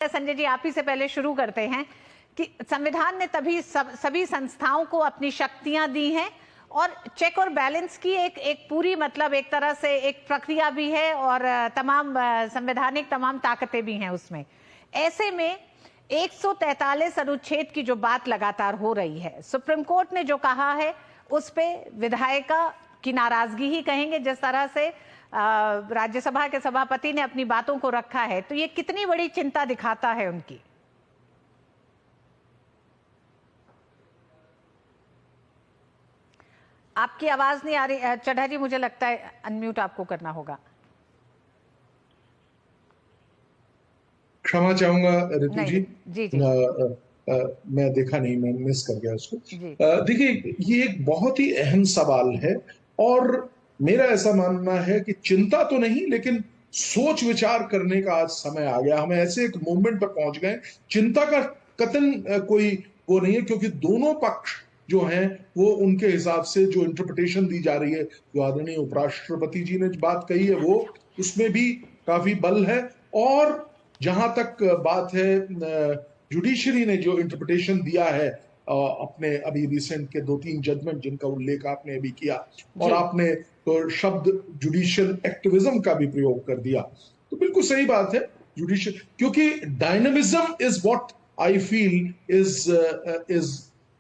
संजय जी, आप ही से पहले शुरू करते हैं कि संविधान ने तभी सभी संस्थाओं को अपनी शक्तियां दी हैं और चेक और बैलेंस की एक पूरी मतलब एक तरह से एक प्रक्रिया भी है और तमाम संवैधानिक तमाम ताकतें भी हैं उसमें। ऐसे में 143 अनुच्छेद की जो बात लगातार हो रही है, सुप्रीम कोर्ट ने जो कहा है उस पे विधायिका की नाराजगी ही कहेंगे, जिस तरह से राज्यसभा के सभापति ने अपनी बातों को रखा है, तो ये कितनी बड़ी चिंता दिखाता है उनकी। आपकी आवाज नहीं आ रही चड्ढा जी, मुझे लगता है अनम्यूट आपको करना होगा। क्षमा चाहूंगा ऋतु जी। जी जी। मैं देखा नहीं, मैं मिस कर गया उसको। देखिए, ये एक बहुत ही अहम सवाल है और मेरा ऐसा मानना है कि चिंता तो नहीं, लेकिन सोच विचार करने का आज समय आ गया। हम ऐसे एक मोमेंट पर पहुंच गए, चिंता का कतन कोई वो नहीं है, क्योंकि दोनों पक्ष जो हैं वो उनके हिसाब से जो इंटरप्रिटेशन दी जा रही है, जो आदरणीय उपराष्ट्रपति जी ने बात कही है वो उसमें भी काफी बल है। और जहां तक बात है जुडिशरी ने जो इंटरप्रिटेशन दिया है अपने अभी रिसेंट के 2-3 जजमेंट जिनका उल्लेख आपने अभी किया, और आपने तो शब्द जुडिशियल एक्टिविज्म का भी प्रयोग कर दिया, तो बिल्कुल सही बात है। जुडिशियल, क्योंकि dynamism is what I feel is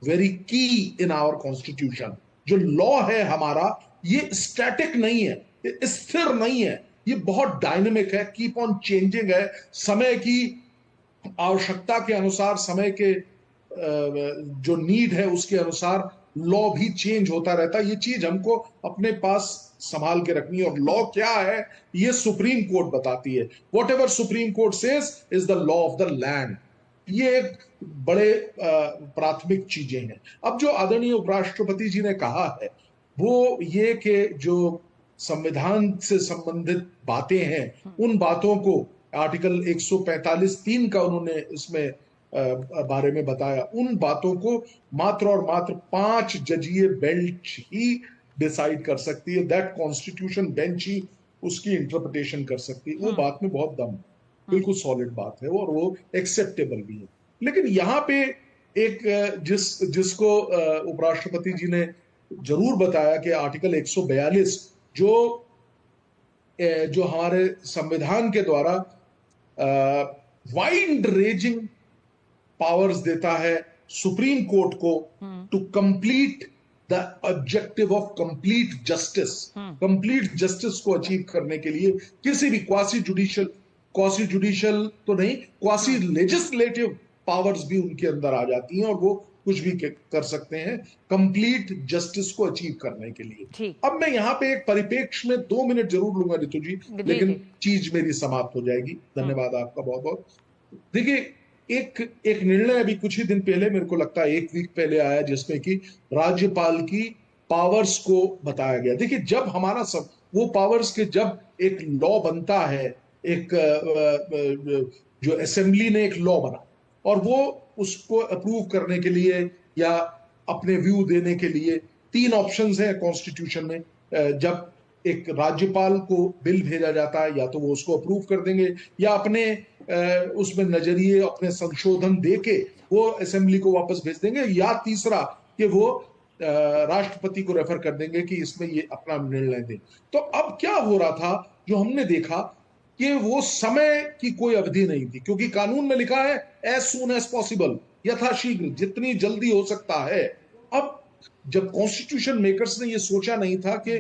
very की इन आवर कॉन्स्टिट्यूशन। जो लॉ है हमारा, ये स्टैटिक नहीं है, ये स्थिर नहीं है, ये बहुत डायनेमिक है, कीप ऑन चेंजिंग है। समय की आवश्यकता के अनुसार, समय के जो नीड है उसके अनुसार लॉ भी चेंज होता रहता है। ये चीज हमको अपने पास संभाल के रखनी है। और लॉ क्या है ये सुप्रीम कोर्ट बताती है। What ever supreme court says is the law of the land. ये एक बड़े प्राथमिक चीजें हैं। अब जो आदरणीय उपराष्ट्रपति जी ने कहा है वो ये कि जो संविधान से संबंधित बातें हैं, उन बातों को आर्टिकल 145(3) का उन्होंने इसमें बारे में बताया, उन बातों को मात्र और मात्र 5 जजीय बेंच ही डिसाइड कर सकती है। दैट कॉन्स्टिट्यूशन बेंच ही उसकी इंटरप्रिटेशन कर सकती है। वो बात में बहुत दम, बिल्कुल सॉलिड बात है और वो एक्सेप्टेबल भी है। लेकिन यहाँ पे एक जिसको उपराष्ट्रपति जी ने जरूर बताया कि आर्टिकल 142 जो हमारे संविधान के द्वारा वाइड रेंजिंग पावर्स देता है सुप्रीम कोर्ट को to complete the objective of complete justice. Complete justice को अचीव करने के लिए किसी भी क्वासी जुडिशियल तो नहीं, क्वासी लेजिस्लेटिव पावर्स भी उनके अंदर आ जाती हैं और वो कुछ भी कर सकते हैं कंप्लीट जस्टिस को अचीव करने के लिए। अब मैं यहाँ पे एक परिपेक्ष में 2 मिनट जरूर लूंगा ऋतु जी, लेकिन चीज मेरी समाप्त हो जाएगी। धन्यवाद आपका बहुत बहुत। देखिए, एक निर्णय अभी कुछ ही दिन पहले, मेरे को लगता है 1 वीक पहले आया, जिसमें कि राज्यपाल की पावर्स को बताया गया। देखिए, जब हमारा सब वो पावर्स के जब एक लॉ बनता है, एक जो असेंबली ने एक लॉ बना और वो उसको अप्रूव करने के लिए या अपने व्यू देने के लिए 3 ऑप्शंस हैं कॉन्स्टिट्यूशन में। जब एक राज्यपाल को बिल भेजा जाता है, या तो वो उसको अप्रूव कर देंगे या अपने उसमें नजरिए, अपने संशोधन देके वो असेंबली को वापस भेज देंगे, या तीसरा कि वो राष्ट्रपति को रेफर कर देंगे कि इसमें ये अपना निर्णय दें। तो अब क्या हो रहा था, जो हमने देखा कि वो समय की कोई अवधि नहीं थी, क्योंकि कानून में लिखा है एज सून एज पॉसिबल, यथाशीघ्र, जितनी जल्दी हो सकता है। अब जब कॉन्स्टिट्यूशन मेकर्स ने ये सोचा नहीं था कि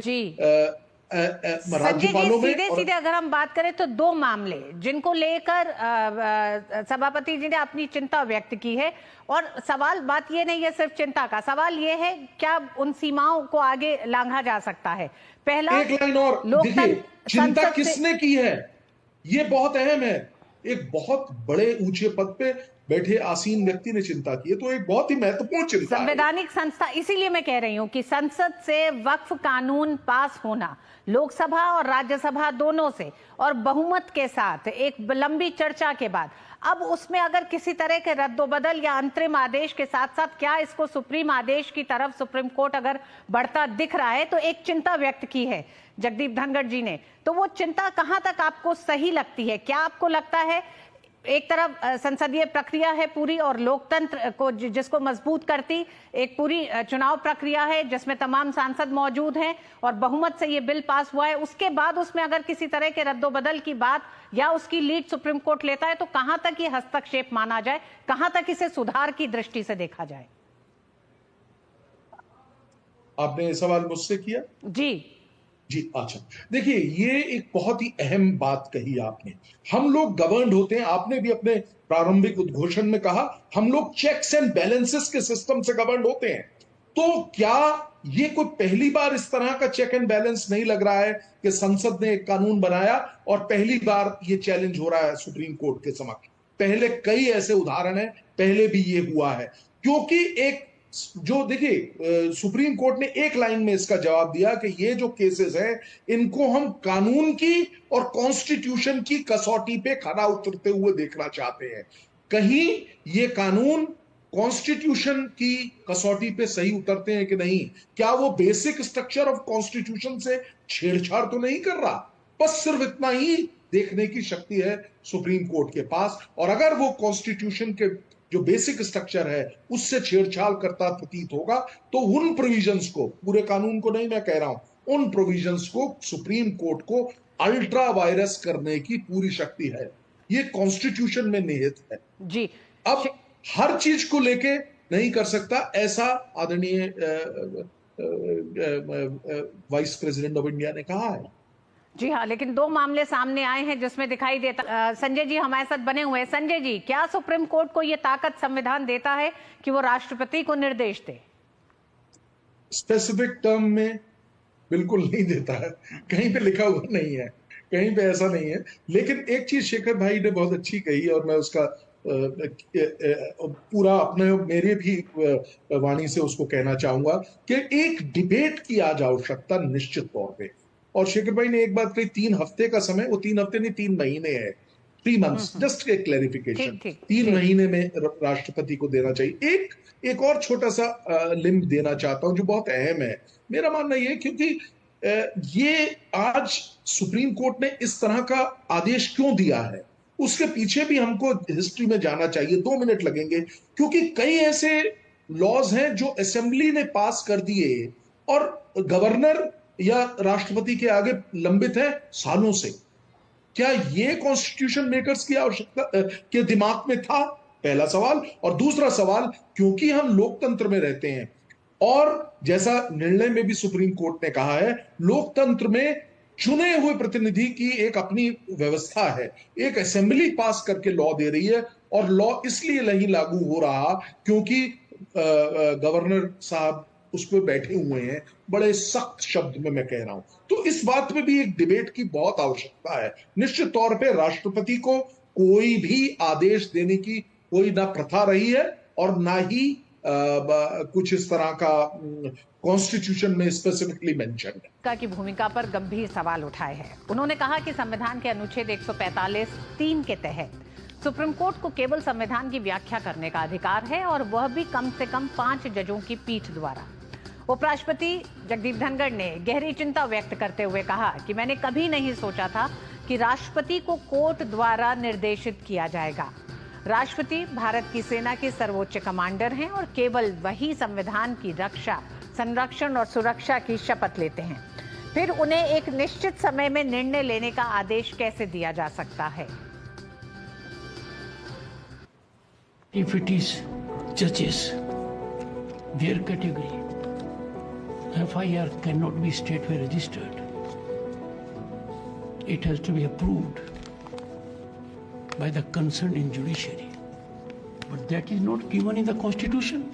राज्यपालों में सीधे अगर हम बात करें तो 2 मामले जिनको लेकर सभापति जी ने अपनी चिंता व्यक्त की है, और सवाल बात ये नहीं है सिर्फ चिंता का, सवाल ये है क्या उन सीमाओं को आगे लांघा जा सकता है। पहला, एक लाइन और देखिए, चिंता किसने की है ये बहुत अहम है। एक बहुत बड़े ऊंचे पद पे बैठे आसीन व्यक्ति ने चिंता की है, तो एक बहुत ही महत्वपूर्ण चिंता है। संवैधानिक संस्था, इसीलिए मैं कह रही हूं कि संसद से वक्फ कानून पास होना, लोकसभा और राज्यसभा दोनों से, और बहुमत के साथ एक लंबी चर्चा के बाद, अब उसमें अगर किसी तरह के रद्दोबदल या अंतरिम आदेश के साथ साथ क्या इसको सुप्रीम आदेश की तरफ सुप्रीम कोर्ट अगर बढ़ता दिख रहा है, तो एक चिंता व्यक्त की है जगदीप धनखड़ जी ने। तो वो चिंता कहां तक आपको सही लगती है? क्या आपको लगता है एक तरफ संसदीय प्रक्रिया है पूरी और लोकतंत्र को जिसको मजबूत करती एक पूरी चुनाव प्रक्रिया है जिसमें तमाम सांसद मौजूद हैं और बहुमत से ये बिल पास हुआ है। उसके बाद उसमें अगर किसी तरह के रद्दोबदल की बात या उसकी लीड सुप्रीम कोर्ट लेता है तो कहां तक ये हस्तक्षेप माना जाए, कहां तक इसे सुधार की दृष्टि से देखा जाए? आपने ये सवाल मुझसे किया? जी, अच्छा। देखिए, ये एक बहुत ही अहम बात कही आपने। हम लोग गवर्नड होते हैं, आपने भी अपने प्रारंभिक उद्घोषण में कहा, हम लोग चेक्स एंड बैलेंसेस के सिस्टम से गवर्नड होते हैं। तो क्या ये कोई पहली बार इस तरह का चेक एंड बैलेंस नहीं लग रहा है कि संसद ने एक कानून बनाया और पहली बार ये चैलेंज हो रहा है सुप्रीम कोर्ट के समक्ष? पहले कई ऐसे उदाहरण हैं, पहले भी ये हुआ है। क्योंकि एक जो देखिए, सुप्रीम कोर्ट ने एक लाइन में इसका जवाब दिया कि ये जो केसेस हैं इनको हम कानून की और कॉन्स्टिट्यूशन की कसौटी पे खरा उतरते हुए देखना चाहते हैं। कहीं ये कानून कॉन्स्टिट्यूशन की कसौटी पे सही उतरते हैं कि नहीं, क्या वो बेसिक स्ट्रक्चर ऑफ कॉन्स्टिट्यूशन से छेड़छाड़ तो नहीं कर रहा? बस सिर्फ इतना ही देखने की शक्ति है सुप्रीम कोर्ट के पास। और अगर वो कॉन्स्टिट्यूशन के जो बेसिक स्ट्रक्चर है उससे छेड़छाड़ करता प्रतीत होगा तो उन प्रोविजंस को, पूरे कानून को नहीं मैं कह रहा हूं, उन प्रोविजंस को सुप्रीम कोर्ट को अल्ट्रा वायरस करने की पूरी शक्ति है। ये कॉन्स्टिट्यूशन में निहित है। जी, अब हर चीज को लेके नहीं कर सकता, ऐसा आदरणीय वाइस प्रेसिडेंट ऑफ इंडिया ने कहा है। जी हाँ, लेकिन दो मामले सामने आए हैं जिसमें दिखाई देता संजय जी हमारे साथ बने हुए हैं। संजय जी, क्या सुप्रीम कोर्ट को यह ताकत संविधान देता है कि वो राष्ट्रपति को निर्देश दे? स्पेसिफिक टर्म में बिल्कुल नहीं देता है, कहीं पे लिखा हुआ नहीं है, कहीं पे ऐसा नहीं है। लेकिन एक चीज शेखर भाई ने बहुत अच्छी कही और मैं उसका पूरा अपने मेरे भी वाणी से उसको कहना चाहूंगा कि एक डिबेट की आज आवश्यकता निश्चित तौर पे। और शेखर भाई ने एक बात कही, 3 हफ्ते का समय, वो 3 हफ्ते नहीं 3 महीने है, 3 मंथ्स, जस्ट एक क्लैरिफिकेशन, 3 महीने में राष्ट्रपति को देना चाहिए। एक और छोटा सा लिंब देना चाहता हूं जो बहुत अहम है, मेरा मानना यह, क्योंकि ये आज सुप्रीम कोर्ट ने इस तरह का आदेश क्यों दिया है उसके पीछे भी हमको हिस्ट्री में जाना चाहिए। 2 मिनट लगेंगे, क्योंकि कई ऐसे लॉज हैं जो असेंबली ने पास कर दिए और गवर्नर या राष्ट्रपति के आगे लंबित है सालों से। क्या ये कॉन्स्टिट्यूशन मेकर्स की आवश्यकता के दिमाग में था? पहला सवाल। और दूसरा सवाल, क्योंकि हम लोकतंत्र में रहते हैं और जैसा निर्णय में भी सुप्रीम कोर्ट ने कहा है, लोकतंत्र में चुने हुए प्रतिनिधि की एक अपनी व्यवस्था है, एक असेंबली पास करके लॉ दे रही है और लॉ इसलिए नहीं लागू हो रहा क्योंकि गवर्नर साहब उस पर बैठे हुए हैं, बड़े सख्त शब्द में मैं कह रहा हूं। तो इस बात में भी एक डिबेट की बहुत आवश्यकता है। निश्चित तौर पे राष्ट्रपति को कोई भी आदेश देने की कोई ना प्रथा रही है और ना ही कुछ इस तरह का कॉन्स्टिट्यूशन में स्पेसिफिकली मेंशन है। की भूमिका पर गंभीर सवाल उठाए हैं। उन्होंने कहा कि संविधान के अनुच्छेद 145(3) के तहत सुप्रीम कोर्ट को केवल संविधान की व्याख्या करने का अधिकार है और वह भी कम से कम 5 जजों की पीठ द्वारा। उपराष्ट्रपति जगदीप धनखड़ ने गहरी चिंता व्यक्त करते हुए कहा कि मैंने कभी नहीं सोचा था कि राष्ट्रपति को कोर्ट द्वारा निर्देशित किया जाएगा। राष्ट्रपति भारत की सेना के सर्वोच्च कमांडर हैं और केवल वही संविधान की रक्षा, संरक्षण और सुरक्षा की शपथ लेते हैं। फिर उन्हें एक निश्चित समय में निर्णय लेने का आदेश कैसे दिया जा सकता है? If it is judges, their category, FIR cannot be statewide registered. It has to be approved by the concerned judiciary. But that is not given in the Constitution.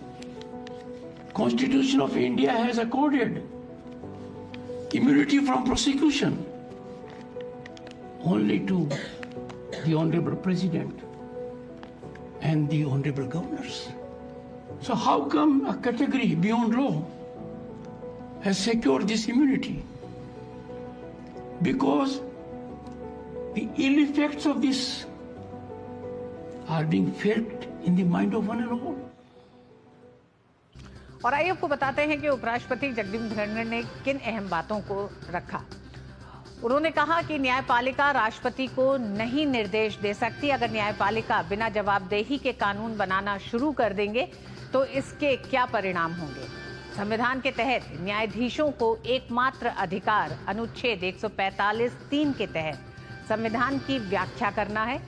Constitution of India has accorded immunity from prosecution only to the Honorable President and the Honorable Governors. So how come a category beyond law has secured this immunity? Because the ill effects of this are being felt in the mind of one and all. और आइए आपको बताते हैं कि उपराष्ट्रपति जगदीप धनखड़ ने किन अहम बातों को रखा। उन्होंने कहा कि न्यायपालिका राष्ट्रपति को नहीं निर्देश दे सकती। अगर न्यायपालिका बिना जवाबदेही के कानून बनाना शुरू कर देंगे तो इसके क्या परिणाम होंगे। संविधान के तहत न्यायाधीशों को एकमात्र अधिकार अनुच्छेद 145(3) के तहत संविधान की व्याख्या करना है।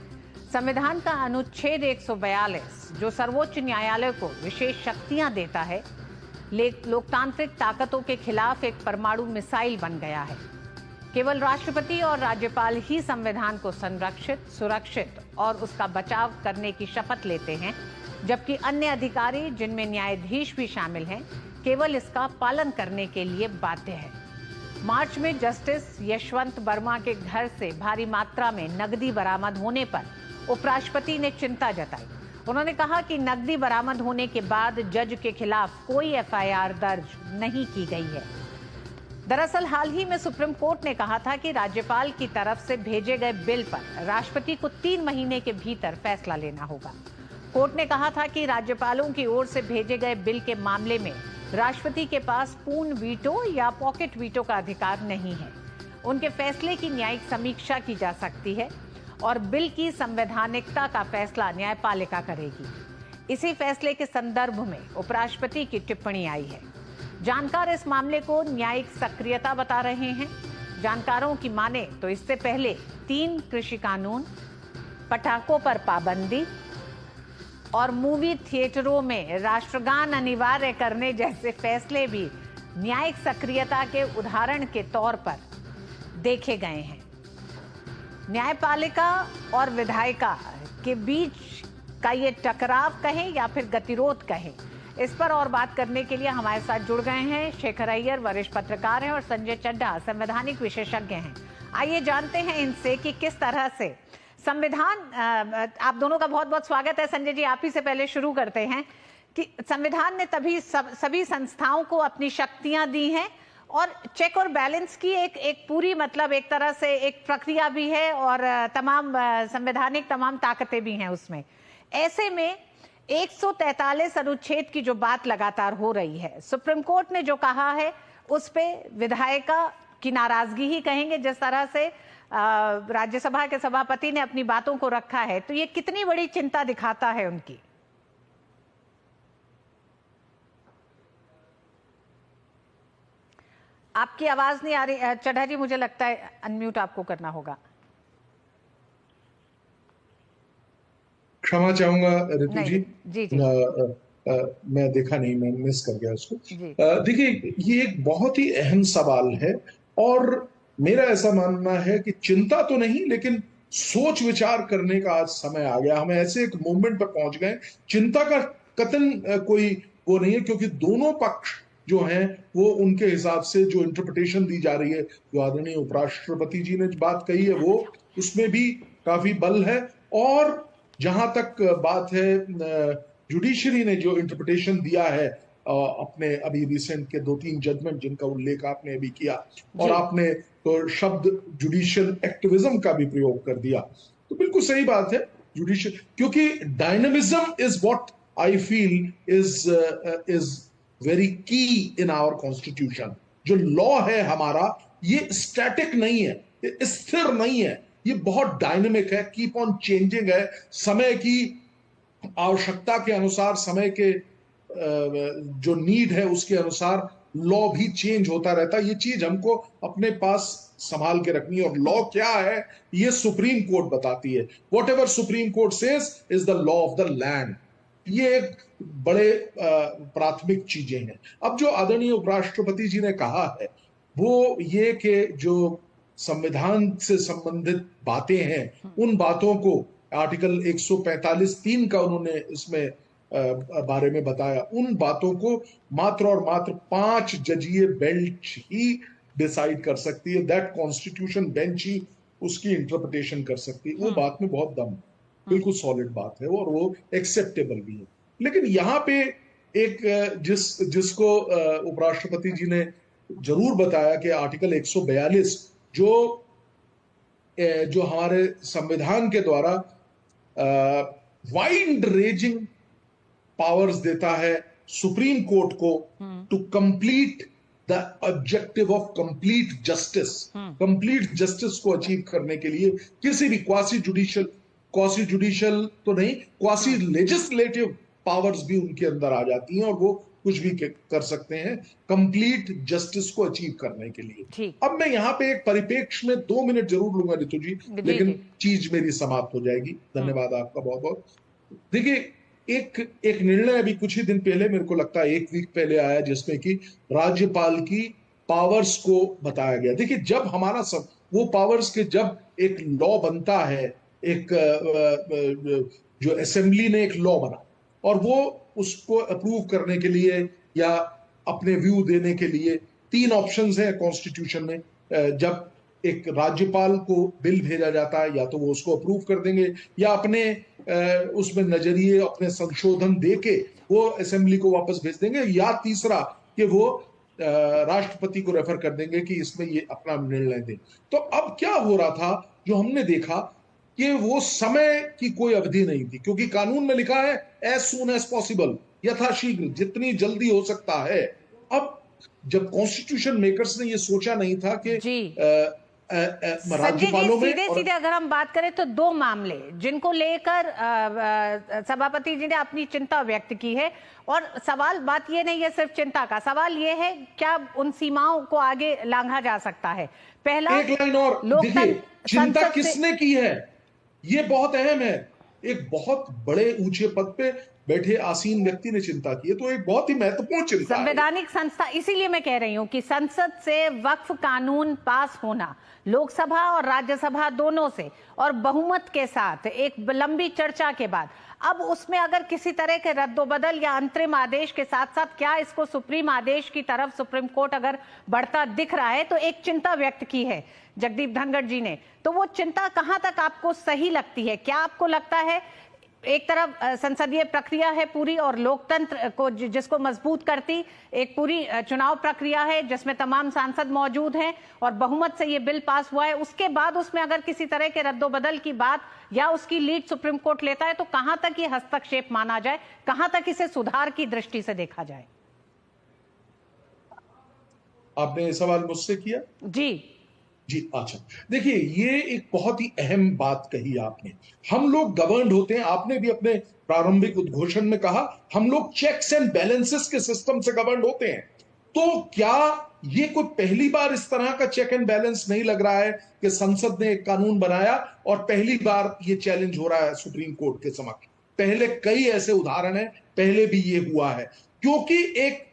संविधान का अनुच्छेद 142 जो सर्वोच्च न्यायालय को विशेष शक्तियां देता है, लोकतांत्रिक ताकतों के खिलाफ एक परमाणु मिसाइल बन गया है। केवल राष्ट्रपति और राज्यपाल ही संविधान को संरक्षित, सुरक्षित और उसका बचाव करने की शपथ लेते हैं, जबकि अन्य अधिकारी, जिनमें न्यायाधीश भी शामिल हैं, केवल इसका पालन करने के लिए बाध्य है। मार्च में जस्टिस यशवंत वर्मा के घर से भारी मात्रा में नकदी बरामद होने पर उपराष्ट्रपति ने चिंता जताई। उन्होंने कहा कि नकदी बरामद होने के बाद जज के खिलाफ कोई एफआईआर दर्ज नहीं की गई है। दरअसल हाल ही में सुप्रीम कोर्ट ने कहा था कि राज्यपाल की तरफ से भेजे गए बिल पर राष्ट्रपति को 3 महीने के भीतर फैसला लेना होगा। कोर्ट ने कहा था कि राज्यपालों की ओर से भेजे गए बिल के मामले में राष्ट्रपति के पास पूर्ण वीटो या पॉकेट वीटो का अधिकार नहीं है। उनके फैसले की न्यायिक समीक्षा की जा सकती है और बिल की संवैधानिकता का फैसला न्यायपालिका करेगी। इसी फैसले के संदर्भ में उपराष्ट्रपति की टिप्पणी आई है। जानकार इस मामले को न्यायिक सक्रियता बता रहे हैं। जानकारों की माने तो इससे पहले 3 कृषि कानून, पटाखों पर पाबंदी और मूवी थिएटरों में राष्ट्रगान अनिवार्य करने जैसे फैसले भी न्यायिक सक्रियता के उदाहरण के तौर पर देखे गए हैं। न्यायपालिका और विधायिका के बीच का ये टकराव कहें या फिर गतिरोध कहें, इस पर और बात करने के लिए हमारे साथ जुड़ गए हैं शेखर अय्यर, वरिष्ठ पत्रकार हैं, और संजय चड्ढा, संवैधानिक विशेषज्ञ हैं। आइए जानते हैं इनसे कि किस तरह से संविधान, आप दोनों का बहुत बहुत स्वागत है। संजय जी, आप ही से पहले शुरू करते हैं कि संविधान ने तभी सभी संस्थाओं को अपनी शक्तियां दी हैं और चेक और बैलेंस की एक पूरी मतलब एक तरह से एक प्रक्रिया भी है और तमाम संवैधानिक तमाम ताकतें भी हैं उसमें। ऐसे में 143 अनुच्छेद की जो बात लगातार हो रही है, सुप्रीम कोर्ट ने जो कहा है उस पे विधायिका की नाराजगी ही कहेंगे, जिस तरह से राज्यसभा के सभापति ने अपनी बातों को रखा है, तो ये कितनी बड़ी चिंता दिखाता है उनकी। आपकी आवाज नहीं आ रही चड्ढा जी, मुझे लगता है अनम्यूट आपको करना होगा। क्षमा चाहूंगा ऋतु जी, जी। मैं देखा नहीं, मैं मिस कर गया उसको। देखिए, ये एक बहुत ही अहम सवाल है और मेरा ऐसा मानना है कि चिंता तो नहीं, लेकिन सोच विचार करने का आज समय आ गया। हम ऐसे एक मोमेंट पर पहुंच गए, चिंता का कतन कोई वो नहीं है, क्योंकि दोनों पक्ष जो हैं वो उनके हिसाब से जो इंटरप्रिटेशन दी जा रही है, जो आदरणीय उपराष्ट्रपति जी ने बात कही है, वो उसमें भी काफी बल है। और जहां तक बात है जुडिशरी ने जो इंटरप्रिटेशन दिया है अपने अभी रिसेंट के 2-3 जजमेंट जिनका उल्लेख आपने अभी किया, और आपने तो शब्द जुडिशियल एक्टिविज्म का भी प्रयोग कर दिया, तो बिल्कुल सही बात है। जुडिशियल, क्योंकि dynamism is what I feel is very की इन आवर कॉन्स्टिट्यूशन। जो लॉ है हमारा, ये स्टैटिक नहीं है, ये स्थिर नहीं है, ये बहुत डायनेमिक है, कीप ऑन चेंजिंग है। समय की आवश्यकता के अनुसार, समय के जो नीड है उसके अनुसार लॉ भी चेंज होता रहता है। ये चीज हमको अपने पास संभाल के रखनी है। और लॉ क्या है ये सुप्रीम कोर्ट बताती है। What ever supreme court says is the law of the land. ये एक बड़े प्राथमिक चीजें हैं। अब जो आदरणीय उपराष्ट्रपति जी ने कहा है वो ये कि जो संविधान से संबंधित बातें हैं, उन बातों को आर्टिकल 145(3) का उन्होंने इसमें बारे में बताया, उन बातों को मात्र और मात्र 5 जजीय बेंच ही डिसाइड कर सकती है। दैट कॉन्स्टिट्यूशन बेंच ही उसकी इंटरप्रिटेशन कर सकती है। वो बात में बहुत दम, बिल्कुल सॉलिड बात है और वो एक्सेप्टेबल भी है। लेकिन यहाँ पे एक जिसको उपराष्ट्रपति जी ने जरूर बताया कि आर्टिकल 142 जो हमारे संविधान के द्वारा वाइड रेंजिंग पावर्स देता है सुप्रीम कोर्ट को to complete the objective of complete justice को अचीव करने के लिए किसी भी क्वासी जुडिशियल तो नहीं, क्वासी लेजिस्लेटिव पावर्स भी उनके अंदर आ जाती हैं और वो कुछ भी कर सकते हैं कंप्लीट जस्टिस को अचीव करने के लिए। अब मैं यहाँ पे एक परिप्रेक्ष्य में 2 मिनट जरूर लूंगा रितु जी, लेकिन चीज मेरी समाप्त हो जाएगी। धन्यवाद आपका बहुत बहुत। देखिए, एक निर्णय अभी कुछ ही दिन पहले, मेरे को लगता है 1 वीक पहले आया, जिसमें कि राज्यपाल की पावर्स को बताया गया। देखिए, जब हमारा सब वो पावर्स के जब एक लॉ बनता है, एक जो असेंबली ने एक लॉ बना और वो उसको अप्रूव करने के लिए या अपने व्यू देने के लिए 3 ऑप्शंस हैं कॉन्स्टिट्यूशन में। जब एक राज्यपाल को बिल भेजा जाता है, या तो वो उसको अप्रूव कर देंगे या अपने उसमें नजरिए, अपने संशोधन देके वो असेंबली को वापस भेज देंगे, या तीसरा कि वो राष्ट्रपति को रेफर कर देंगे कि इसमें ये अपना निर्णय दें। तो अब क्या हो रहा था, जो हमने देखा कि वो समय की कोई अवधि नहीं थी, क्योंकि कानून में लिखा है एज सून एज पॉसिबल, यथाशीघ्र, जितनी जल्दी हो सकता है। अब जब कॉन्स्टिट्यूशन मेकर्स ने ये सोचा नहीं था कि राज्यपालों में सीधे अगर हम बात करें तो 2 मामले जिनको लेकर सभापति जी ने अपनी चिंता व्यक्त की है, और सवाल बात ये नहीं है सिर्फ चिंता का, सवाल ये है क्या उन सीमाओं को आगे लांघा जा सकता है। पहला, एक लाइन और देखिए, चिंता किसने की है, ये बहुत अहम है। एक बहुत बड़े ऊंचे पद पे बैठे आसीन व्यक्ति ने चिंता की है, तो एक बहुत ही महत्वपूर्ण चिंता है। संवैधानिक संस्था, इसीलिए मैं कह रही हूं कि संसद से वक्फ कानून पास होना, लोकसभा और राज्यसभा दोनों से, और बहुमत के साथ एक लंबी चर्चा के बाद, अब उसमें अगर किसी तरह के रद्दोबदल या अंतरिम आदेश के साथ साथ क्या इसको सुप्रीम आदेश की तरफ सुप्रीम कोर्ट अगर बढ़ता दिख रहा है, तो एक चिंता व्यक्त की है जगदीप धनखड़ जी ने। तो वो चिंता कहां तक आपको सही लगती है? क्या आपको लगता है एक तरफ संसदीय प्रक्रिया है पूरी, और लोकतंत्र को जिसको मजबूत करती एक पूरी चुनाव प्रक्रिया है जिसमें तमाम सांसद मौजूद हैं और बहुमत से ये बिल पास हुआ है, उसके बाद उसमें अगर किसी तरह के रद्दोबदल की बात या उसकी लीड सुप्रीम कोर्ट लेता है, तो कहां तक ये हस्तक्षेप माना जाए, कहां तक इसे सुधार की दृष्टि से देखा जाए? आपने ये सवाल मुझसे किया? जी, अच्छा, देखिए, ये एक बहुत ही अहम बात कही आपने। हम लोग गवर्नड होते हैं, आपने भी अपने प्रारंभिक उद्घोषण में कहा, हम लोग चेक्स एंड बैलेंसेस के सिस्टम से गवर्नड होते हैं। तो क्या ये कोई पहली बार इस तरह का चेक एंड बैलेंस नहीं लग रहा है कि संसद ने एक कानून बनाया और पहली बार ये चैलेंज हो रहा है सुप्रीम कोर्ट के समक्ष? पहले कई ऐसे उदाहरण हैं, पहले भी ये हुआ है। क्योंकि एक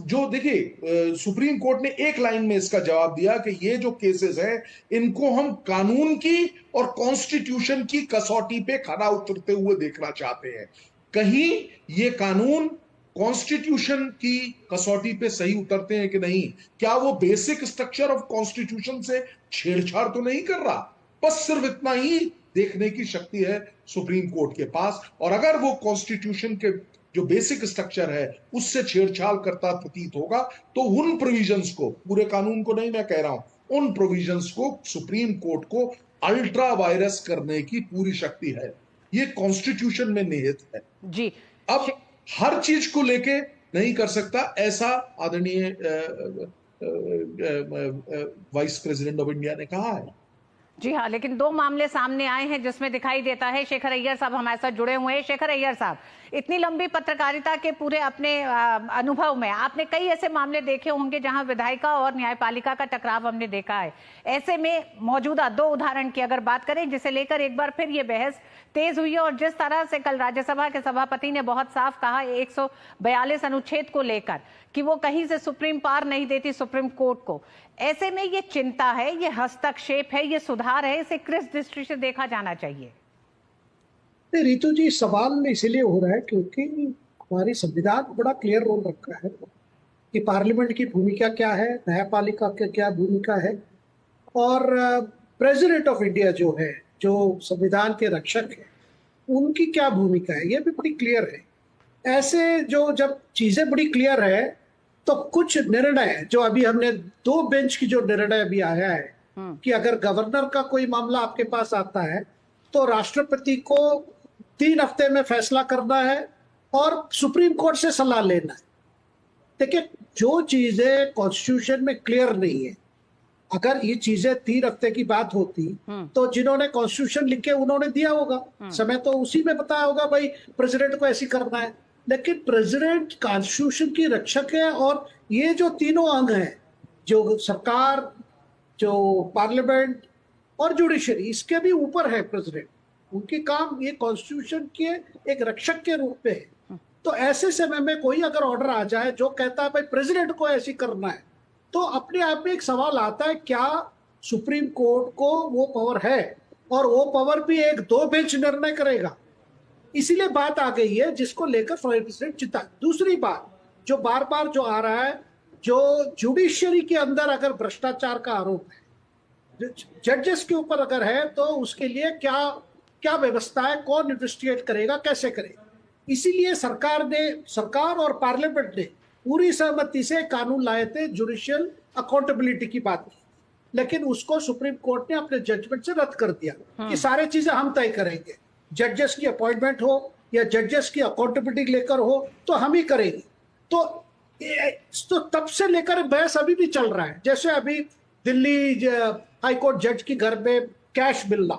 जो देखिए, सुप्रीम कोर्ट ने एक लाइन में इसका जवाब दिया कि ये जो केसेस हैं, इनको हम कानून की और कॉन्स्टिट्यूशन की कसौटी पे खरा उतरते हुए देखना चाहते हैं। कहीं ये कानून कॉन्स्टिट्यूशन की कसौटी पे सही उतरते हैं कि नहीं, क्या वो बेसिक स्ट्रक्चर ऑफ कॉन्स्टिट्यूशन से छेड़छाड़ तो नहीं कर रहा? बस सिर्फ इतना ही देखने की शक्ति है सुप्रीम कोर्ट के पास। और अगर वो कॉन्स्टिट्यूशन के जो बेसिक स्ट्रक्चर है उससे छेड़छाड़ करता प्रतीत होगा, तो उन प्रोविजंस को, पूरे कानून को नहीं मैं कह रहा हूं, उन प्रोविजंस को सुप्रीम कोर्ट को अल्ट्रा वायरस करने की पूरी शक्ति है। ये कॉन्स्टिट्यूशन में निहित है। जी, अब हर चीज को लेके नहीं कर सकता, ऐसा आदरणीय वाइस प्रेसिडेंट ऑफ इंडिया ने कहा है। जी हाँ, लेकिन 2 मामले सामने आए हैं जिसमें दिखाई देता है, शेखर अय्यर साहब हमारे साथ जुड़े हुए हैं। शेखर अय्यर साहब, इतनी लंबी पत्रकारिता के पूरे अपने अनुभव में आपने कई ऐसे मामले देखे होंगे जहां विधायिका और न्यायपालिका का टकराव हमने देखा है। ऐसे में मौजूदा 2 उदाहरण की अगर बात करें जिसे लेकर एक बार फिर ये बहस तेज हुई है, और जिस तरह से कल राज्यसभा के सभापति ने बहुत साफ कहा 142 अनुच्छेद को लेकर कि वो कहीं से सुप्रीम पावर नहीं देती सुप्रीम कोर्ट को, ऐसे में ये चिंता है, ये हस्तक्षेप है, ये सुधार है, इसे किस दृष्टि से देखा जाना चाहिए? रितु जी, सवाल इसलिए हो रहा है क्योंकि हमारी संविधान को बड़ा क्लियर रोल रखा है कि पार्लियामेंट की भूमिका क्या है, न्यायपालिका की क्या भूमिका है, और प्रेसिडेंट ऑफ इंडिया जो है, जो संविधान के रक्षक है, उनकी क्या भूमिका है, ये भी बड़ी क्लियर है। ऐसे जो जब चीजें बड़ी क्लियर है तो कुछ निर्णय जो अभी हमने 2 बेंच की जो निर्णय अभी आया है कि अगर गवर्नर का कोई मामला आपके पास आता है तो राष्ट्रपति को 3 हफ्ते में फैसला करना है और सुप्रीम कोर्ट से सलाह लेना है। देखिए, जो चीजें कॉन्स्टिट्यूशन में क्लियर नहीं है, अगर ये चीजें 3 हफ्ते की बात होती तो जिन्होंने कॉन्स्टिट्यूशन लिख के उन्होंने दिया होगा, समय तो उसी में बताया होगा भाई प्रेसिडेंट को ऐसी करना है। लेकिन प्रेसिडेंट कॉन्स्टिट्यूशन की रक्षक है, और ये जो तीनों अंग हैं, जो सरकार, जो पार्लियामेंट और जुडिशरी, इसके भी ऊपर है प्रेसिडेंट। उनके काम ये कॉन्स्टिट्यूशन के एक रक्षक के रूप में है। तो ऐसे समय में कोई अगर ऑर्डर आ जाए जो कहता है भाई प्रेसिडेंट को ऐसी करना है, तो अपने आप में एक सवाल आता है, क्या सुप्रीम कोर्ट को वो पावर है? और वो पावर भी एक 2 बेंच निर्णय करेगा। इसीलिए बात आ गई है जिसको लेकर प्रेसिडेंट चिंता। दूसरी बात जो बार बार जो आ रहा है, जो जुडिशरी के अंदर अगर भ्रष्टाचार का आरोप है, जजेस के ऊपर अगर है, तो उसके लिए क्या क्या व्यवस्था है, कौन इन्वेस्टिगेट करेगा, कैसे करेगा। इसीलिए सरकार और पार्लियामेंट ने पूरी सहमति से कानून लाए थे जुडिशियल अकाउंटेबिलिटी की बात की, लेकिन उसको सुप्रीम कोर्ट ने अपने जजमेंट से रद्द कर दिया कि सारे चीजें हम तय करेंगे। जजेस की अपॉइंटमेंट हो या जजेस की अकाउंटेबिलिटी लेकर हो तो हम ही करेंगे। तो तब से लेकर बहस अभी भी चल रहा है। जैसे अभी दिल्ली हाईकोर्ट जज के घर में कैश मिलना,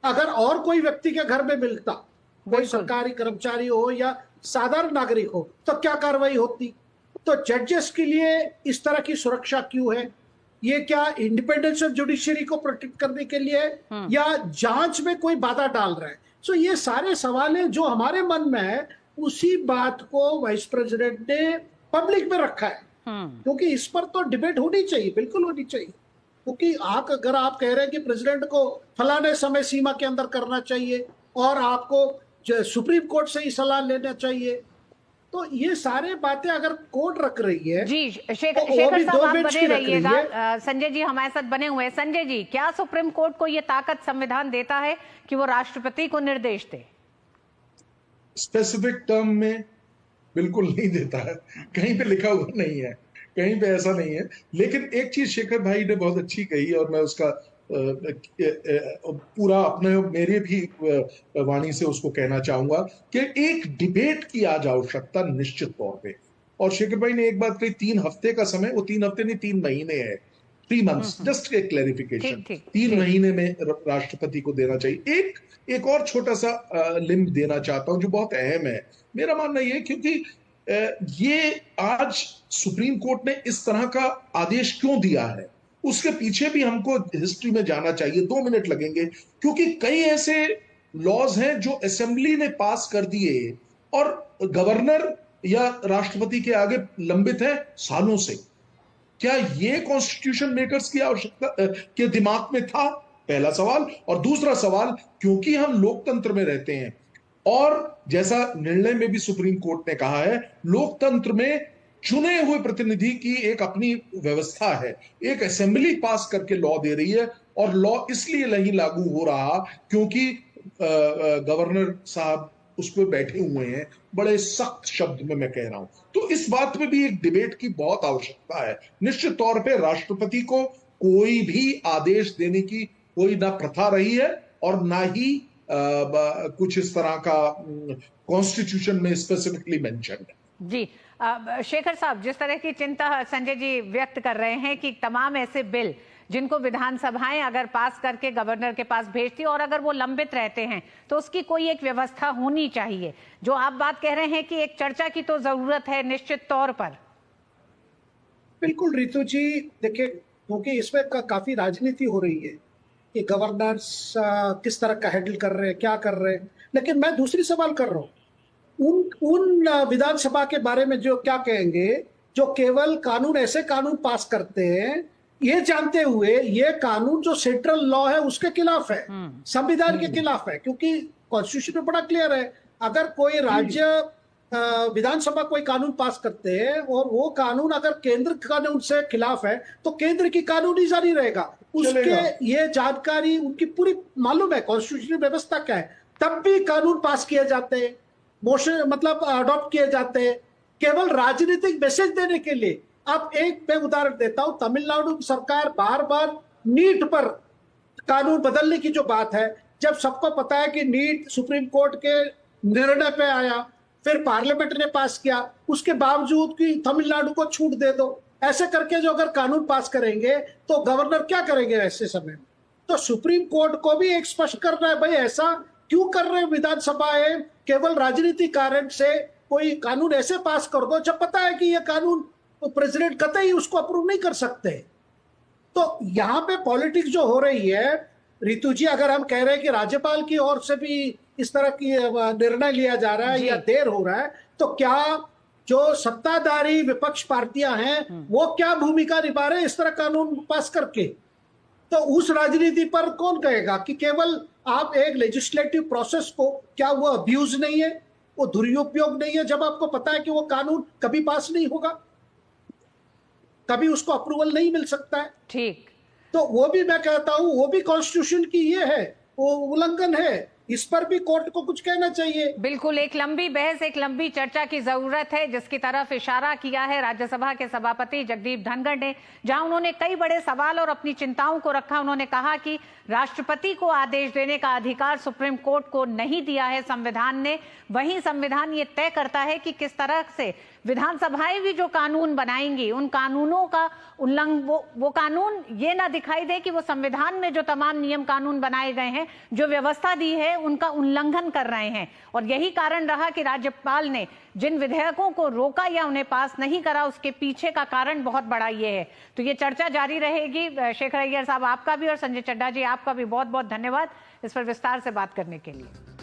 अगर और कोई व्यक्ति के घर में मिलता, कोई सरकारी कर्मचारी हो या साधारण नागरिक हो, तो क्या कार्रवाई होती? तो जजेस के लिए इस तरह की सुरक्षा क्यों है? ये क्या इंडिपेंडेंस ऑफ जुडिशरी को प्रोटेक्ट करने के लिए या जांच में कोई बाधा डाल रहा है? सो ये सारे सवाल हैं जो हमारे मन में है। उसी बात को वाइस प्रेसिडेंट ने पब्लिक में रखा है, क्योंकि इस पर तो डिबेट होनी चाहिए, बिल्कुल होनी चाहिए। क्योंकि अगर आप कह रहे हैं कि प्रेसिडेंट को फलाने समय सीमा के अंदर करना चाहिए और आपको सुप्रीम कोर्ट से ही सलाह लेना चाहिए, तो ये सारे बातें अगर कोर्ट रख रही है जी। शेखर साहब आप बने रहिएगा। संजय जी हमारे साथ बने हुए हैं। संजय जी, क्या सुप्रीम कोर्ट को ये ताकत संविधान देता है कि वो राष्ट्रपति को निर्देश दे? स्पेसिफिक टर्म में बिल्कुल नहीं देता है, कहीं पे लिखा हुआ नहीं है, कहीं पे ऐसा नहीं है। लेकिन एक चीज शेखर भाई ने बहुत अच्छी कही और मैं उसका पूरा अपने मेरे भी वाणी से उसको कहना चाहूंगा कि एक डिबेट की आज आवश्यकता निश्चित तौर पे। और शेखर भाई ने एक बात कही, 3 हफ्ते का समय, वो 3 हफ्ते नहीं 3 महीने है, 3 मंथ्स, जस्ट एक क्लैरिफिकेशन। 3 महीने में राष्ट्रपति को देना चाहिए। एक और छोटा सा लिंब देना चाहता हूं जो बहुत अहम है, मेरा मानना यह, क्योंकि ये आज सुप्रीम कोर्ट ने इस तरह का आदेश क्यों दिया है, उसके पीछे भी हमको हिस्ट्री में जाना चाहिए। 2 मिनट लगेंगे, क्योंकि कई ऐसे लॉज हैं जो असेंबली ने पास कर दिए और गवर्नर या राष्ट्रपति के आगे लंबित है सालों से। क्या ये कॉन्स्टिट्यूशन मेकर्स की आवश्यकता के दिमाग में था? पहला सवाल। और दूसरा सवाल, क्योंकि हम लोकतंत्र में रहते हैं और जैसा निर्णय में भी सुप्रीम कोर्ट ने कहा है, लोकतंत्र में चुने हुए प्रतिनिधि की एक अपनी व्यवस्था है। एक असेंबली पास करके लॉ दे रही है और लॉ इसलिए नहीं लागू हो रहा क्योंकि गवर्नर साहब उस पर बैठे हुए हैं, बड़े सख्त शब्द में मैं कह रहा हूं। तो इस बात में भी एक डिबेट की बहुत आवश्यकता है। निश्चित तौर पे राष्ट्रपति को कोई भी आदेश देने की कोई ना प्रथा रही है और ना ही कुछ इस तरह का कॉन्स्टिट्यूशन में स्पेसिफिकली मेंशन है। जी शेखर साहब, जिस तरह की चिंता संजय जी व्यक्त कर रहे हैं कि तमाम ऐसे बिल जिनको विधानसभाएं अगर पास करके गवर्नर के पास भेजती और अगर वो लंबित रहते हैं तो उसकी कोई एक व्यवस्था होनी चाहिए। जो आप बात कह रहे हैं कि एक चर्चा की तो जरूरत है निश्चित तौर पर। बिल्कुल रितु जी, देखिए क्योंकि इसमें काफी राजनीति हो रही है कि गवर्नर्स किस तरह का हैंडल कर रहे हैं, क्या कर रहे हैं, लेकिन मैं दूसरी सवाल कर रहा हूँ उन विधानसभा के बारे में जो क्या कहेंगे, जो केवल कानून ऐसे कानून पास करते हैं ये जानते हुए ये कानून जो सेंट्रल लॉ है उसके खिलाफ है, संविधान के खिलाफ है। क्योंकि कॉन्स्टिट्यूशन में बड़ा क्लियर है, अगर कोई राज्य विधानसभा कोई कानून पास करते हैं और वो कानून अगर केंद्र कानून से खिलाफ है तो केंद्र की कानूनी जारी रहेगा। उसके ये जानकारी उनकी पूरी मालूम है, कॉन्स्टिट्यूशनल व्यवस्था क्या है, तब भी कानून पास किए जाते हैं, मोशन मतलब अडॉप्ट किए जाते हैं केवल राजनीतिक मैसेज देने के लिए। अब एक मैं उदाहरण देता हूं, तमिलनाडु सरकार बार बार नीट पर कानून बदलने की जो बात है, जब सबको पता है कि नीट सुप्रीम कोर्ट के निर्णय पे आया, फिर पार्लियामेंट ने पास किया, उसके बावजूद कि तमिलनाडु को छूट दे दो, ऐसे करके जो अगर कानून पास करेंगे तो गवर्नर क्या करेंगे ऐसे समय में? तो सुप्रीम कोर्ट को भी एक स्पष्ट करना है, भाई ऐसा क्यों कर रहे हैं विधानसभाएं? केवल राजनीतिक कारण से कोई कानून ऐसे पास कर दो जब पता है कि यह कानून तो प्रेसिडेंट कतई उसको अप्रूव नहीं कर सकते। तो यहाँ पे पॉलिटिक्स जो हो रही है, रितु जी, अगर हम कह रहे हैं कि राज्यपाल की ओर से भी इस तरह की निर्णय लिया जा रहा है या देर हो रहा है, तो क्या जो सत्ताधारी विपक्ष पार्टियां हैं वो क्या भूमिका निभा रहे हैं इस तरह कानून पास करके? तो उस राजनीति पर कौन कहेगा कि केवल आप एक लेजिस्लेटिव प्रोसेस को, क्या वो अब्यूज नहीं है, वो दुरुपयोग नहीं है, जब आपको पता है कि वो कानून कभी पास नहीं होगा, कभी उसको अप्रूवल नहीं मिल सकता है? ठीक, तो वो भी मैं कहता हूं, वो भी कॉन्स्टिट्यूशन की ये है, वो उल्लंघन है, इस पर भी कोर्ट को कुछ कहना चाहिए। बिल्कुल, एक लंबी बहस, एक लंबी चर्चा की जरूरत है, जिसकी तरफ इशारा किया है राज्यसभा के सभापति जगदीप धनखड़ ने, जहां उन्होंने कई बड़े सवाल और अपनी चिंताओं को रखा। उन्होंने कहा कि राष्ट्रपति को आदेश देने का अधिकार सुप्रीम कोर्ट को नहीं दिया है संविधान ने, वहीं संविधान ये तय करता है कि किस तरह से विधानसभाएं भी जो कानून बनाएंगी, उन कानूनों का उल्लंघन, वो कानून ये ना दिखाई दे कि वो संविधान में जो तमाम नियम कानून बनाए गए हैं, जो व्यवस्था दी है, उनका उल्लंघन कर रहे हैं। और यही कारण रहा कि राज्यपाल ने जिन विधेयकों को रोका या उन्हें पास नहीं करा, उसके पीछे का कारण बहुत बड़ा ये है। तो ये चर्चा जारी रहेगी। शेखर अय्यर साहब, आपका भी और संजय चड्ढा जी आपका भी बहुत बहुत धन्यवाद इस पर विस्तार से बात करने के लिए।